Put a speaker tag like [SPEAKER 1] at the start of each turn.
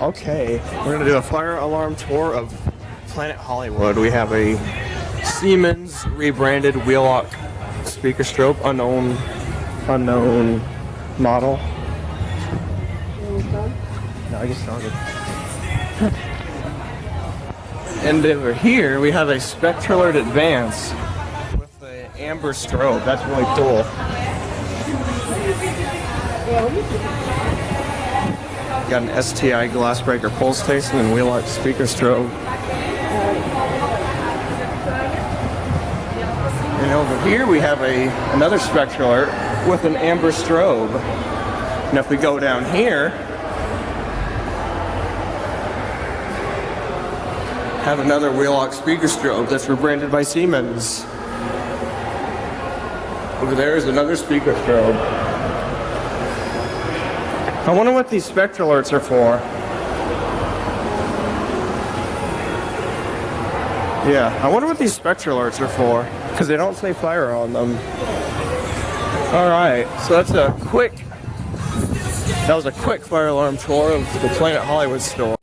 [SPEAKER 1] Okay, we're gonna do a fire alarm tour of Planet Hollywood. We have a Siemens rebranded wheel-lock speaker strobe, unknown model. No, I just started. And over here we have a Spectra Alert Advance with the amber strobe. That's really cool. Got an STI glass breaker pulse station and wheel-lock speaker strobe. And over here we have another Spectra Alert with an amber strobe. And if we go down here, have another wheel-lock speaker strobe that's rebranded by Siemens. Over there is another speaker strobe. I wonder what these Spectra Alerts are for. Yeah, I wonder what these Spectra Alerts are for, because they don't say fire on them. Alright, so that was a quick fire alarm tour of the Planet Hollywood store.